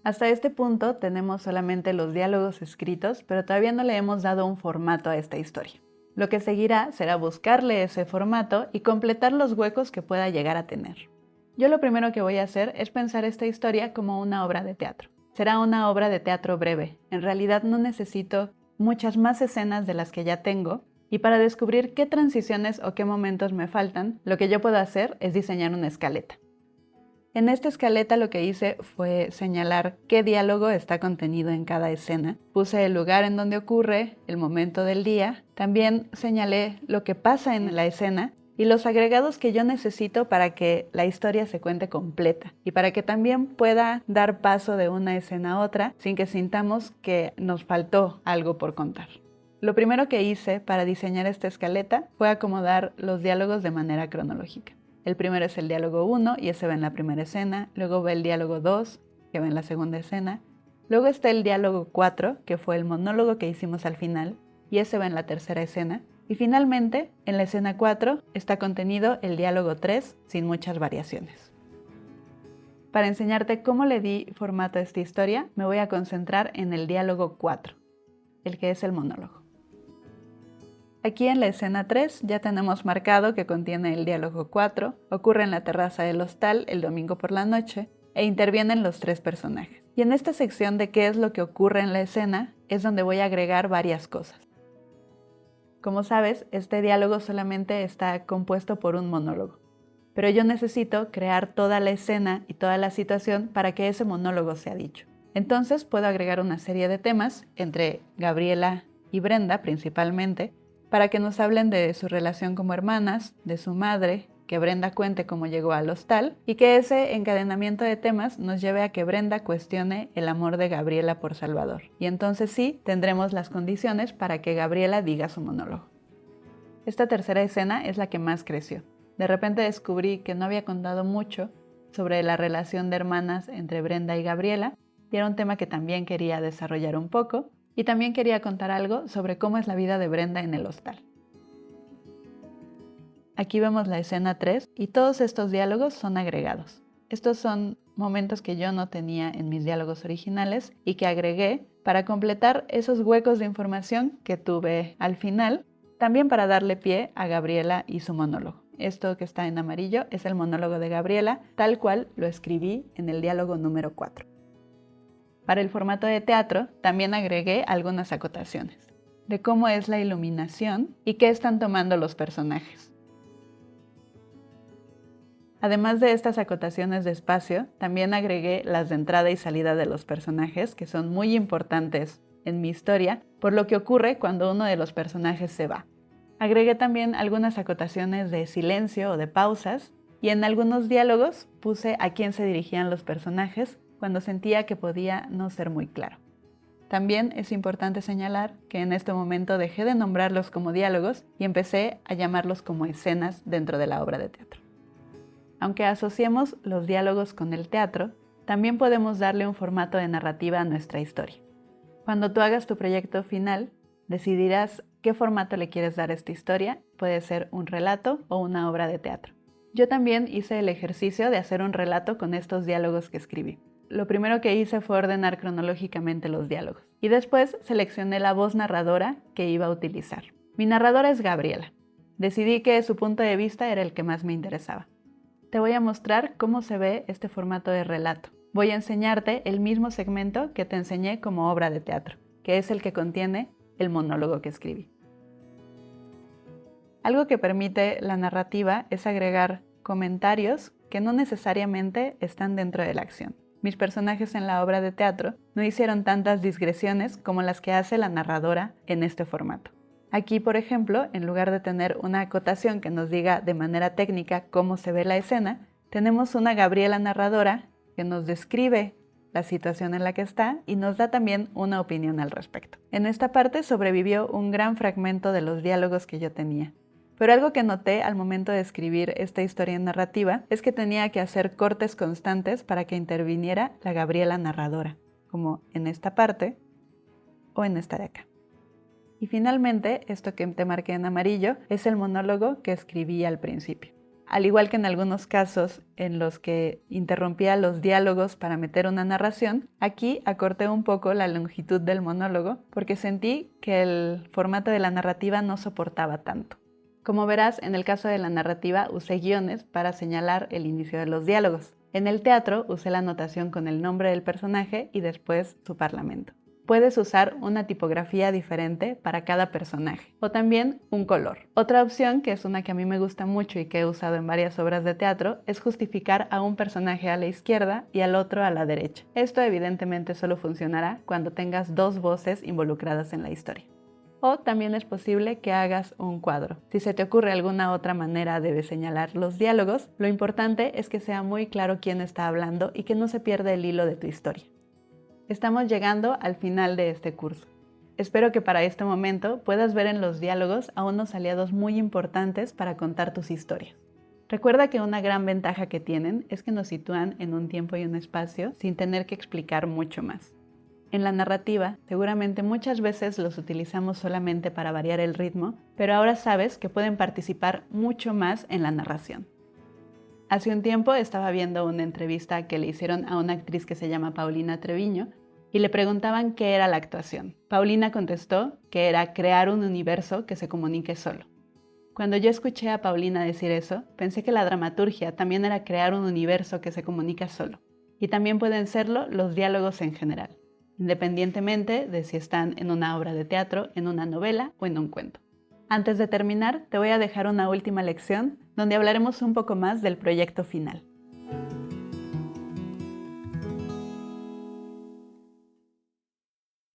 Hasta este punto tenemos solamente los diálogos escritos, pero todavía no le hemos dado un formato a esta historia. Lo que seguirá será buscarle ese formato y completar los huecos que pueda llegar a tener. Yo lo primero que voy a hacer es pensar esta historia como una obra de teatro. Será una obra de teatro breve. En realidad no necesito muchas más escenas de las que ya tengo, y para descubrir qué transiciones o qué momentos me faltan, lo que yo puedo hacer es diseñar una escaleta. En esta escaleta lo que hice fue señalar qué diálogo está contenido en cada escena. Puse el lugar en donde ocurre, el momento del día. También señalé lo que pasa en la escena y los agregados que yo necesito para que la historia se cuente completa y para que también pueda dar paso de una escena a otra sin que sintamos que nos faltó algo por contar. Lo primero que hice para diseñar esta escaleta fue acomodar los diálogos de manera cronológica. El primero es el diálogo 1 y ese va en la primera escena, luego va el diálogo 2 que va en la segunda escena, luego está el diálogo 4 que fue el monólogo que hicimos al final y ese va en la tercera escena, y finalmente en la escena 4 está contenido el diálogo 3 sin muchas variaciones. Para enseñarte cómo le di formato a esta historia, me voy a concentrar en el diálogo 4, el que es el monólogo. Aquí en la escena 3 ya tenemos marcado que contiene el diálogo 4, ocurre en la terraza del hostal el domingo por la noche e intervienen los 3 personajes. Y en esta sección de qué es lo que ocurre en la escena es donde voy a agregar varias cosas. Como sabes, este diálogo solamente está compuesto por un monólogo, pero yo necesito crear toda la escena y toda la situación para que ese monólogo sea dicho. Entonces puedo agregar una serie de temas entre Gabriela y Brenda principalmente, para que nos hablen de su relación como hermanas, de su madre, que Brenda cuente cómo llegó al hostal y que ese encadenamiento de temas nos lleve a que Brenda cuestione el amor de Gabriela por Salvador. Y entonces sí, tendremos las condiciones para que Gabriela diga su monólogo. Esta tercera escena es la que más creció. De repente descubrí que no había contado mucho sobre la relación de hermanas entre Brenda y Gabriela, y era un tema que también quería desarrollar un poco, y también quería contar algo sobre cómo es la vida de Brenda en el hostal. Aquí vemos la escena 3 y todos estos diálogos son agregados. Estos son momentos que yo no tenía en mis diálogos originales y que agregué para completar esos huecos de información que tuve al final, también para darle pie a Gabriela y su monólogo. Esto que está en amarillo es el monólogo de Gabriela, tal cual lo escribí en el diálogo número 4. Para el formato de teatro también agregué algunas acotaciones de cómo es la iluminación y qué están tomando los personajes. Además de estas acotaciones de espacio, también agregué las de entrada y salida de los personajes, que son muy importantes en mi historia, por lo que ocurre cuando uno de los personajes se va. Agregué también algunas acotaciones de silencio o de pausas, y en algunos diálogos puse a quién se dirigían los personajes cuando sentía que podía no ser muy claro. También es importante señalar que en este momento dejé de nombrarlos como diálogos y empecé a llamarlos como escenas dentro de la obra de teatro. Aunque asociemos los diálogos con el teatro, también podemos darle un formato de narrativa a nuestra historia. Cuando tú hagas tu proyecto final, decidirás qué formato le quieres dar a esta historia. Puede ser un relato o una obra de teatro. Yo también hice el ejercicio de hacer un relato con estos diálogos que escribí. Lo primero que hice fue ordenar cronológicamente los diálogos y después seleccioné la voz narradora que iba a utilizar. Mi narradora es Gabriela. Decidí que su punto de vista era el que más me interesaba. Te voy a mostrar cómo se ve este formato de relato. Voy a enseñarte el mismo segmento que te enseñé como obra de teatro, que es el que contiene el monólogo que escribí. Algo que permite la narrativa es agregar comentarios que no necesariamente están dentro de la acción. Mis personajes en la obra de teatro no hicieron tantas digresiones como las que hace la narradora en este formato. Aquí, por ejemplo, en lugar de tener una acotación que nos diga de manera técnica cómo se ve la escena, tenemos una Gabriela narradora que nos describe la situación en la que está y nos da también una opinión al respecto. En esta parte sobrevivió un gran fragmento de los diálogos que yo tenía. Pero algo que noté al momento de escribir esta historia narrativa es que tenía que hacer cortes constantes para que interviniera la Gabriela narradora, como en esta parte o en esta de acá. Y finalmente, esto que te marqué en amarillo es el monólogo que escribí al principio. Al igual que en algunos casos en los que interrumpía los diálogos para meter una narración, aquí acorté un poco la longitud del monólogo porque sentí que el formato de la narrativa no soportaba tanto. Como verás, en el caso de la narrativa usé guiones para señalar el inicio de los diálogos. En el teatro usé la anotación con el nombre del personaje y después su parlamento. Puedes usar una tipografía diferente para cada personaje o también un color. Otra opción, que es una que a mí me gusta mucho y que he usado en varias obras de teatro, es justificar a un personaje a la izquierda y al otro a la derecha. Esto evidentemente solo funcionará cuando tengas dos voces involucradas en la historia. O también es posible que hagas un cuadro. Si se te ocurre alguna otra manera de señalar los diálogos, lo importante es que sea muy claro quién está hablando y que no se pierda el hilo de tu historia. Estamos llegando al final de este curso. Espero que para este momento puedas ver en los diálogos a unos aliados muy importantes para contar tus historias. Recuerda que una gran ventaja que tienen es que nos sitúan en un tiempo y un espacio sin tener que explicar mucho más. En la narrativa, seguramente muchas veces los utilizamos solamente para variar el ritmo, pero ahora sabes que pueden participar mucho más en la narración. Hace un tiempo estaba viendo una entrevista que le hicieron a una actriz que se llama Paulina Treviño y le preguntaban qué era la actuación. Paulina contestó que era crear un universo que se comunique solo. Cuando yo escuché a Paulina decir eso, pensé que la dramaturgia también era crear un universo que se comunica solo. Y también pueden serlo los diálogos en general, independientemente de si están en una obra de teatro, en una novela o en un cuento. Antes de terminar, te voy a dejar una última lección donde hablaremos un poco más del proyecto final.